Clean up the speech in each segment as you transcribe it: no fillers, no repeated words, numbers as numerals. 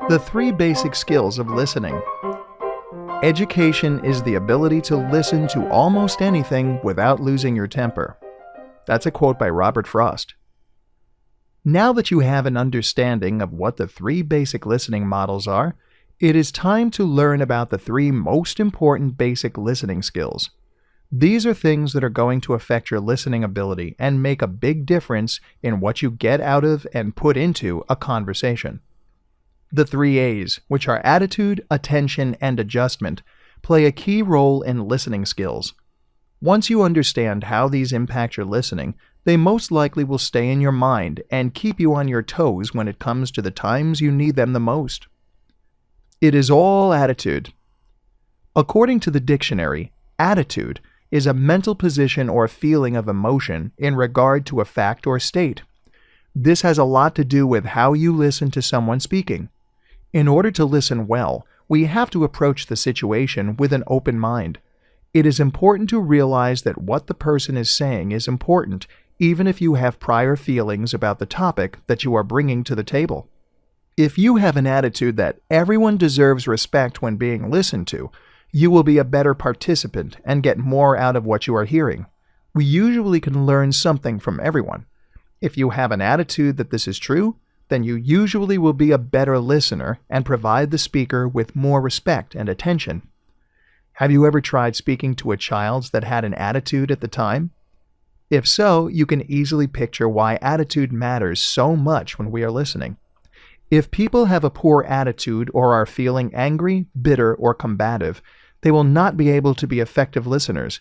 The three basic skills of listening. Education is the ability to listen to almost anything without losing your temper. That's a quote by Robert Frost. Now that you have an understanding of what the three basic listening models are, it is time to learn about the three most important basic listening skills. These are things that are going to affect your listening ability and make a big difference in what you get out of and put into a conversation. The three A's, which are attitude, attention, and adjustment, play a key role in listening skills. Once you understand how these impact your listening, they most likely will stay in your mind and keep you on your toes when it comes to the times you need them the most. It is all attitude. According to the dictionary, attitude is a mental position or feeling of emotion in regard to a fact or state. This has a lot to do with how you listen to someone speaking. In order to listen well, we have to approach the situation with an open mind. It is important to realize that what the person is saying is important, even if you have prior feelings about the topic that you are bringing to the table. If you have an attitude that everyone deserves respect when being listened to, you will be a better participant and get more out of what you are hearing. We usually can learn something from everyone. If you have an attitude that this is true, then you usually will be a better listener and provide the speaker with more respect and attention. Have you ever tried speaking to a child that had an attitude at the time? If so, you can easily picture why attitude matters so much when we are listening. If people have a poor attitude or are feeling angry, bitter, or combative, they will not be able to be effective listeners.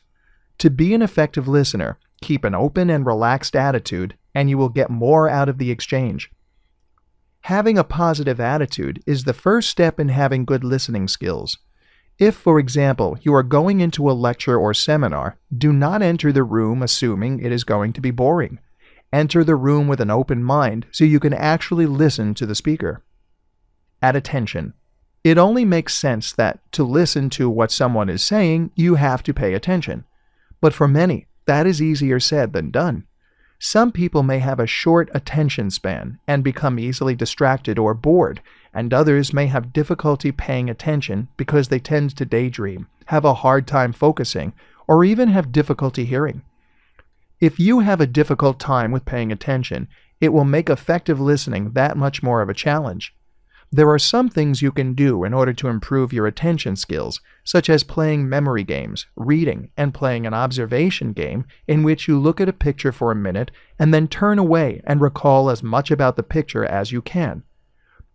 To be an effective listener, keep an open and relaxed attitude, and you will get more out of the exchange. Having a positive attitude is the first step in having good listening skills. If, for example, you are going into a lecture or seminar, do not enter the room assuming it is going to be boring. Enter the room with an open mind so you can actually listen to the speaker. At attention. It only makes sense that to listen to what someone is saying, you have to pay attention. But for many, that is easier said than done. Some people may have a short attention span and become easily distracted or bored, and others may have difficulty paying attention because they tend to daydream, have a hard time focusing, or even have difficulty hearing. If you have a difficult time with paying attention, it will make effective listening that much more of a challenge. There are some things you can do in order to improve your attention skills, such as playing memory games, reading, and playing an observation game in which you look at a picture for a minute and then turn away and recall as much about the picture as you can.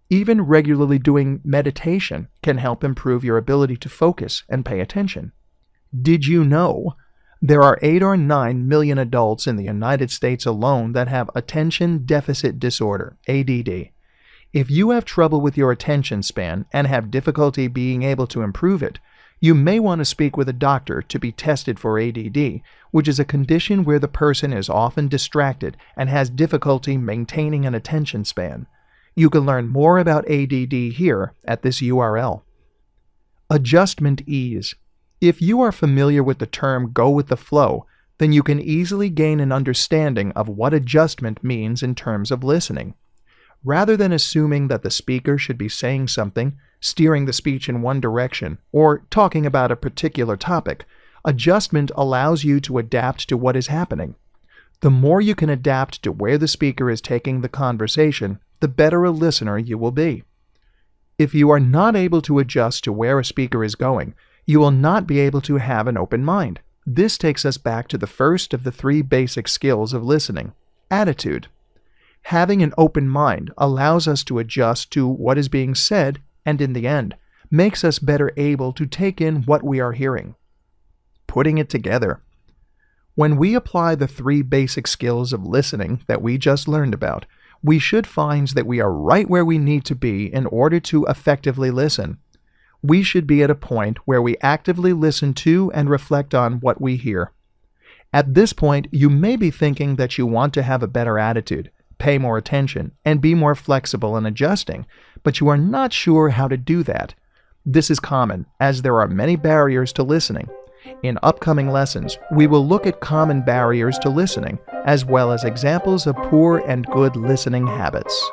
Even regularly doing meditation can help improve your ability to focus and pay attention. Did you know there are 8 or 9 million adults in the United States alone that have attention deficit disorder, ADD? If you have trouble with your attention span and have difficulty being able to improve it, you may want to speak with a doctor to be tested for ADD, which is a condition where the person is often distracted and has difficulty maintaining an attention span. You can learn more about ADD here at this URL. Adjustment ease. If you are familiar with the term go with the flow, then you can easily gain an understanding of what adjustment means in terms of listening. Rather than assuming that the speaker should be saying something, steering the speech in one direction, or talking about a particular topic, adjustment allows you to adapt to what is happening. The more you can adapt to where the speaker is taking the conversation, the better a listener you will be. If you are not able to adjust to where a speaker is going, you will not be able to have an open mind. This takes us back to the first of the three basic skills of listening, attitude. Having an open mind allows us to adjust to what is being said and, in the end, makes us better able to take in what we are hearing. Putting it together. When we apply the three basic skills of listening that we just learned about, we should find that we are right where we need to be in order to effectively listen. We should be at a point where we actively listen to and reflect on what we hear. At this point, you may be thinking that you want to have a better attitude, pay more attention, and be more flexible in adjusting, but you are not sure how to do that. This is common, as there are many barriers to listening. In upcoming lessons, we will look at common barriers to listening, as well as examples of poor and good listening habits.